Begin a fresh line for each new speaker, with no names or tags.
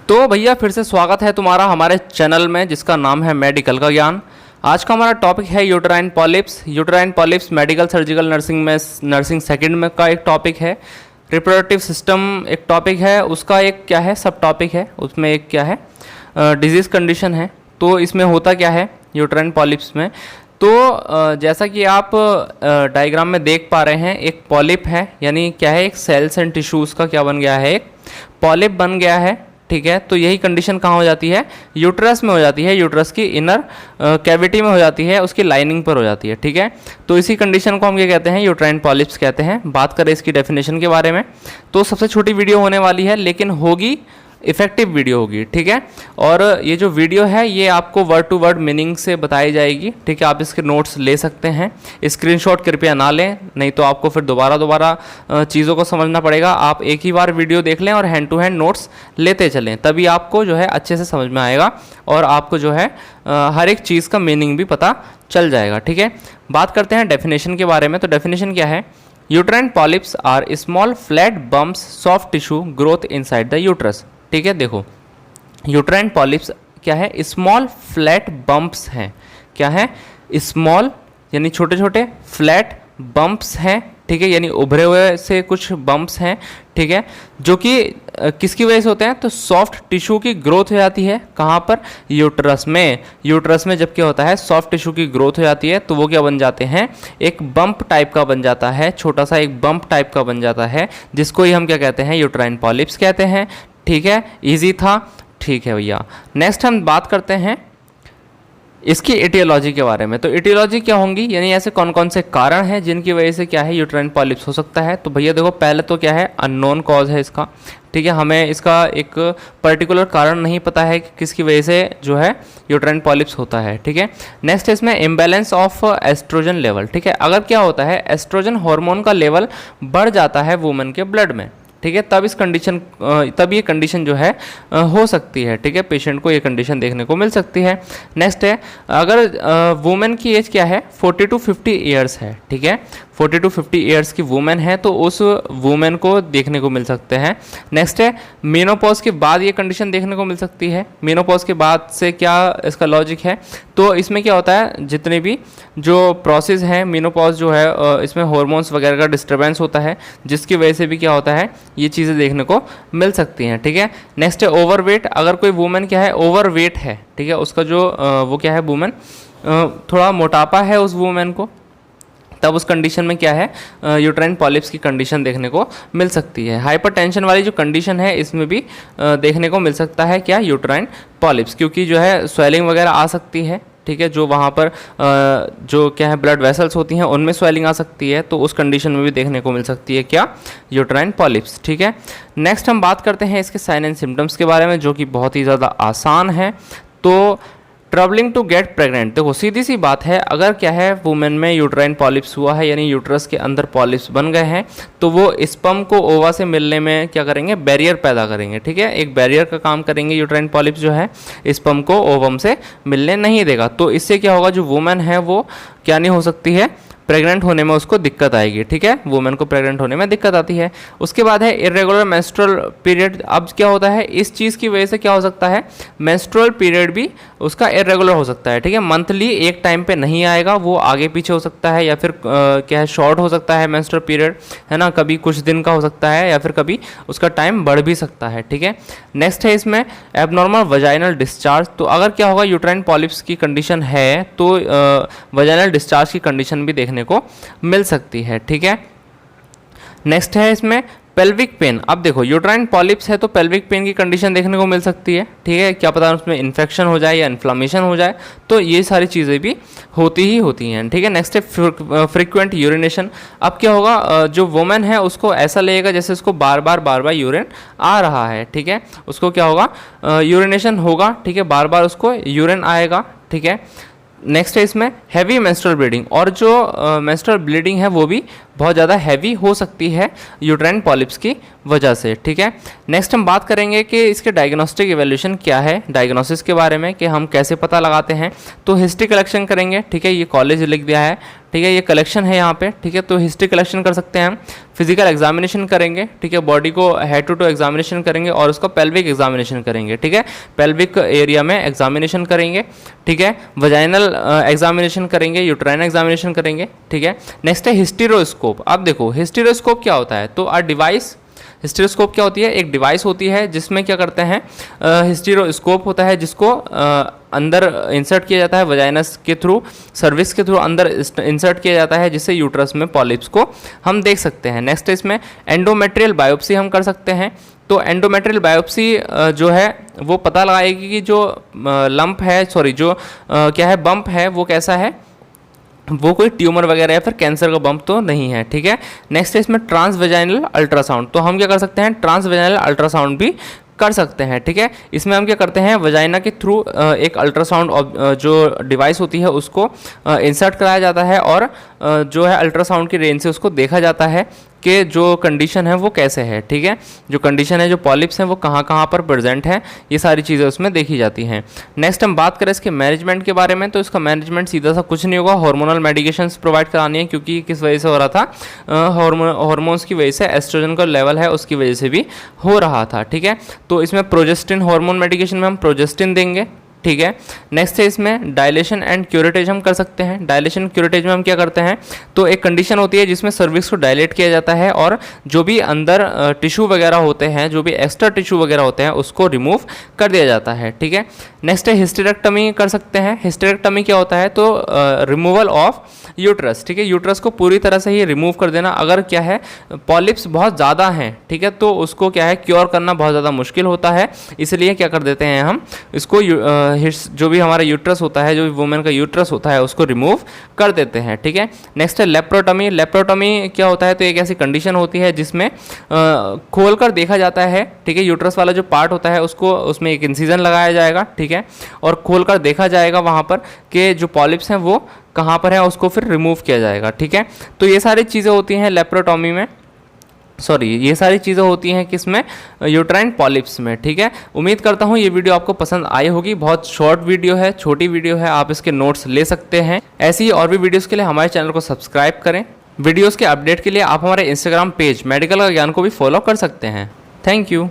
तो भैया फिर से स्वागत है तुम्हारा हमारे चैनल में जिसका नाम है मेडिकल का ज्ञान। आज का हमारा टॉपिक है uterine polyps. Uterine polyps medical surgical nursing में नर्सिंग सेकंड में का एक टॉपिक है। रिप्रोडक्टिव सिस्टम एक टॉपिक है, उसका एक क्या है सब टॉपिक है, उसमें एक क्या है डिजीज़ कंडीशन है। तो इसमें होता क्या है यूटेराइन पॉलिप्स में, तो जैसा कि आप डायग्राम में देख पा रहे हैं, एक पॉलिप है यानी क्या है एक सेल्स एंड टिश्यूज़ का क्या बन गया है, एक पॉलिप बन गया है। ठीक है, तो यही कंडीशन कहाँ हो जाती है, यूट्रस में हो जाती है, यूट्रस की इनर कैविटी में हो जाती है, उसकी लाइनिंग पर हो जाती है। ठीक है, तो इसी कंडीशन को हम क्या कहते हैं, यूट्राइन पॉलिप्स कहते हैं। बात करें इसकी डेफिनेशन के बारे में तो सबसे छोटी वीडियो होने वाली है, लेकिन होगी इफेक्टिव वीडियो होगी। ठीक है, और ये जो वीडियो है ये आपको वर्ड टू वर्ड मीनिंग से बताई जाएगी। ठीक है, आप इसके नोट्स ले सकते हैं, स्क्रीनशॉट कृपया ना लें, नहीं तो आपको फिर दोबारा चीज़ों को समझना पड़ेगा। आप एक ही बार वीडियो देख लें और हैंड टू हैंड नोट्स लेते चलें, तभी आपको जो है अच्छे से समझ में आएगा और आपको जो है हर एक चीज़ का मीनिंग भी पता चल जाएगा। ठीक है, बात करते हैं डेफिनेशन के बारे में। तो डेफिनेशन क्या है, uterine polyps are small flat bumps soft tissue growth inside the uterus. ठीक है, देखो यूट्राइन पॉलिप्स क्या है, स्मॉल फ्लैट बम्प्स हैं। क्या है, स्मॉल यानी छोटे छोटे, फ्लैट बम्प्स हैं। ठीक है, यानी उभरे हुए से कुछ बम्प्स हैं। ठीक है, जो कि किसकी वजह से होते हैं, तो सॉफ्ट टिश्यू की ग्रोथ हो जाती है। कहाँ पर, यूट्रस में। यूट्रस में जब क्या होता है सॉफ्ट टिश्यू की ग्रोथ हो जाती है तो वो क्या बन जाते हैं, एक बम्प टाइप का बन जाता है, छोटा सा एक बम्प टाइप का बन जाता है, जिसको ही हम क्या कहते हैं, यूट्राइन पॉलिप्स कहते हैं। ठीक है, इजी था। ठीक है भैया, नेक्स्ट हम बात करते हैं इसकी एटियोलॉजी के बारे में। तो एटियोलॉजी क्या होंगी, यानी ऐसे कौन कौन से कारण हैं जिनकी वजह से क्या है यूट्राइन पॉलिप्स हो सकता है। तो भैया देखो, पहले तो क्या है अननोन कॉज है इसका। ठीक है, हमें इसका एक पर्टिकुलर कारण नहीं पता है कि किसकी वजह से जो है यूट्राइन पॉलिप्स होता है। ठीक है, नेक्स्ट इसमें इम्बैलेंस ऑफ एस्ट्रोजन लेवल। ठीक है, अगर क्या होता है एस्ट्रोजन हार्मोन का लेवल बढ़ जाता है वुमेन के ब्लड में, ठीक है, तब ये कंडीशन जो है हो सकती है। ठीक है, पेशेंट को ये कंडीशन देखने को मिल सकती है। नेक्स्ट है, अगर वुमेन की एज क्या है 40 to 50 ईयर्स है। ठीक है, 40 to 50 ईयर्स की वुमेन है तो उस वुमेन को देखने को मिल सकते हैं। नेक्स्ट है, मेनोपॉज के बाद ये कंडीशन देखने को मिल सकती है। मेनोपॉज के बाद से क्या इसका लॉजिक है, तो इसमें क्या होता है जितने भी जो प्रोसेस है, मेनोपॉज जो है इसमें हार्मोन्स वगैरह का डिस्टर्बेंस होता है, जिसकी वजह से भी क्या होता है ये चीज़ें देखने को मिल सकती हैं। ठीक है, नेक्स्ट है ओवरवेट। अगर कोई वुमेन क्या है ओवरवेट है, ठीक है, उसका जो वो क्या है वुमेन थोड़ा मोटापा है उस वुमेन को, तब उस कंडीशन में क्या है यूट्राइन पॉलिप्स की कंडीशन देखने को मिल सकती है। हाइपरटेंशन वाली जो कंडीशन है इसमें भी देखने को मिल सकता है क्या यूट्राइन पॉलिप्स, क्योंकि जो है स्वेलिंग वगैरह आ सकती है। ठीक है, जो वहाँ पर जो क्या है ब्लड वेसल्स होती हैं उनमें स्वेलिंग आ सकती है, तो उस कंडीशन में भी देखने को मिल सकती है क्या यूट्राइन पॉलिप्स। ठीक है, नेक्स्ट हम बात करते हैं इसके साइन एंड सिम्टम्स के बारे में, जो कि बहुत ही ज़्यादा आसान है। तो ट्रबलिंग टू गेट प्रेग्नेंट, देखो सीधी सी बात है, अगर क्या है वुमेन में यूट्राइन पॉलिप्स हुआ है यानी यूट्रस के अंदर पॉलिप्स बन गए हैं, तो वो स्पर्म को ओवा से मिलने में क्या करेंगे, बैरियर पैदा करेंगे। ठीक है, एक बैरियर का काम करेंगे। यूट्राइन पॉलिप्स जो है स्पर्म को ओवम से मिलने नहीं देगा, तो इससे क्या होगा, जो वुमेन है वो क्या नहीं हो सकती है, प्रेग्नेंट होने में उसको दिक्कत आएगी। ठीक है, वुमेन को प्रेग्नेंट होने में दिक्कत आती है। उसके बाद है इरेगुलर मेंस्ट्रुअल पीरियड। अब क्या होता है इस चीज़ की वजह से क्या हो सकता है, मेंस्ट्रुअल पीरियड भी उसका इरेगुलर हो सकता है। ठीक है, मंथली एक टाइम पे नहीं आएगा, वो आगे पीछे हो सकता है, या फिर क्या है शॉर्ट हो सकता है मेंस्ट्रुअल पीरियड, है ना, कभी कुछ दिन का हो सकता है या फिर कभी उसका टाइम बढ़ भी सकता है। ठीक है, नेक्स्ट है इसमें एबनॉर्मल वजाइनल डिस्चार्ज। तो अगर क्या होगा यूट्राइन पॉलिप्स की कंडीशन है तो वजाइनल डिस्चार्ज की कंडीशन भी देखने को मिल सकती है। ठीक है, नेक्स्ट है इसमें पेल्विक पेन। अब देखो यूट्राइन पॉलिप्स है तो पेल्विक पेन की कंडीशन देखने को मिल सकती है। ठीक है, क्या पता उसमें इन्फेक्शन हो जाए या इन्फ्लामेशन हो जाए, तो ये सारी चीज़ें भी होती हैं। ठीक है, नेक्स्ट है फ्रीक्वेंट यूरिनेशन। अब क्या होगा, जो वुमेन है उसको ऐसा लगेगा जैसे उसको बार बार यूरिन आ रहा है। ठीक है, उसको क्या होगा, यूरिनेशन होगा। ठीक है, बार बार उसको यूरिन आएगा। ठीक है, नेक्स्ट है इसमें हैवी मेंस्ट्रुअल ब्लीडिंग, और जो मेंस्ट्रुअल ब्लीडिंग है वो भी बहुत ज़्यादा हैवी हो सकती है यूट्राइन पॉलिप्स की वजह से। ठीक है, नेक्स्ट हम बात करेंगे कि इसके डायग्नोस्टिक इवैल्यूएशन क्या है, डायग्नोसिस के बारे में कि हम कैसे पता लगाते हैं। तो हिस्ट्री कलेक्शन करेंगे। ठीक है, ये कॉलेज लिख दिया है ठीक है, ये कलेक्शन है यहाँ पे, ठीक है। तो हिस्ट्री कलेक्शन कर सकते हैं हम, फिजिकल एग्जामिनेशन करेंगे, ठीक है, बॉडी को हेड टू टू एग्जामिनेशन करेंगे और उसका पेल्विक एग्जामिनेशन करेंगे, ठीक है, पेल्विक एरिया में एग्जामिनेशन करेंगे, ठीक है, वजाइनल एग्जामिनेशन करेंगे, यूट्राइन एग्जामिनेशन करेंगे, ठीक है। नेक्स्ट है हिस्टेरोस्कोप। अब देखो हिस्टेरोस्कोप क्या होता है, तो अ डिवाइस, हिस्टेरोस्कोप क्या होती है, एक डिवाइस होती है जिसमें क्या करते हैं, हिस्टेरोस्कोप होता है जिसको अंदर इंसर्ट किया जाता है वजाइनस के थ्रू, सर्विस के थ्रू अंदर इंसर्ट किया जाता है, जिससे यूट्रस में पॉलिप्स को हम देख सकते हैं। नेक्स्ट इसमें एंडोमेट्रियल बायोप्सी हम कर सकते हैं। तो एंडोमेट्रियल बायोप्सी जो है वो पता लगाएगी कि जो लंप है, सॉरी जो क्या है बम्प है वो कैसा है, वो कोई ट्यूमर वगैरह या फिर कैंसर का बम्प तो नहीं है, ठीक है। नेक्स्ट है इसमें ट्रांसवेजाइनल अल्ट्रासाउंड। तो हम क्या कर सकते हैं, ट्रांसवेजाइनल अल्ट्रासाउंड भी कर सकते हैं, ठीक है। इसमें हम क्या करते हैं, वजाइना के थ्रू एक अल्ट्रासाउंड जो डिवाइस होती है उसको इंसर्ट कराया जाता है और जो है अल्ट्रासाउंड की रेंज से उसको देखा जाता है कि जो कंडीशन है वो कैसे है, ठीक है, जो कंडीशन है, जो पॉलिप्स हैं वो कहाँ कहाँ पर प्रेजेंट है, ये सारी चीज़ें उसमें देखी जाती हैं। नेक्स्ट हम बात करें इसके मैनेजमेंट के बारे में, तो इसका मैनेजमेंट सीधा सा कुछ नहीं होगा, हार्मोनल मेडिकेशंस प्रोवाइड करानी है, क्योंकि किस वजह से हो रहा था, हार्मोन्स की वजह से, एस्ट्रोजन का लेवल है उसकी वजह से भी हो रहा था, ठीक है। तो इसमें प्रोजेस्टिन हार्मोन मेडिकेशन में हम प्रोजेस्टिन देंगे, ठीक है। नेक्स्ट है इसमें डायलेशन एंड क्यूरेटेज हम कर सकते हैं। डायलेशन क्यूरेटेज में हम क्या करते हैं, तो एक कंडीशन होती है जिसमें सर्विक्स को डायलेट किया जाता है और जो भी अंदर टिश्यू वगैरह होते हैं, जो भी एक्स्ट्रा टिश्यू वगैरह होते हैं उसको रिमूव कर दिया जाता है, ठीक है। नेक्स्ट है हिस्टेरेक्टमी कर सकते हैं। हिस्टेरेक्टमी क्या होता है, तो रिमूवल ऑफ यूट्रस, ठीक है, यूट्रस को पूरी तरह से ही रिमूव कर देना। अगर क्या है पॉलिप्स बहुत ज़्यादा हैं, ठीक है, तो उसको क्या है क्योर करना बहुत ज़्यादा मुश्किल होता है, इसलिए क्या कर देते हैं हम इसको जो भी हमारा यूट्रस होता है, जो भी वुमेन का यूट्रस होता है उसको रिमूव कर देते हैं, ठीक है। नेक्स्ट है लेप्रोटमी। लेप्रोटमी क्या होता है, तो एक ऐसी कंडीशन होती है जिसमें खोल कर देखा जाता है, ठीक है, यूट्रस वाला जो पार्ट होता है उसको, उसमें एक इंसिजन लगाया जाएगा, ठीक है, और खोल कर देखा जाएगा वहाँ पर कि जो पॉलिप्स हैं वो कहाँ पर है, उसको फिर रिमूव किया जाएगा, ठीक है। तो ये सारी चीज़ें होती हैं लेप्रोटॉमी में, सॉरी ये सारी चीज़ें होती हैं किसमें, यूट्राइन पॉलिप्स में, ठीक है। उम्मीद करता हूँ ये वीडियो आपको पसंद आई होगी। बहुत शॉर्ट वीडियो है, छोटी वीडियो है, आप इसके नोट्स ले सकते हैं। ऐसी ही और भी वीडियोस के लिए हमारे चैनल को सब्सक्राइब करें। वीडियोस के अपडेट के लिए आप हमारे इंस्टाग्राम पेज मेडिकल का ज्ञान को भी फॉलो कर सकते हैं। Thank you.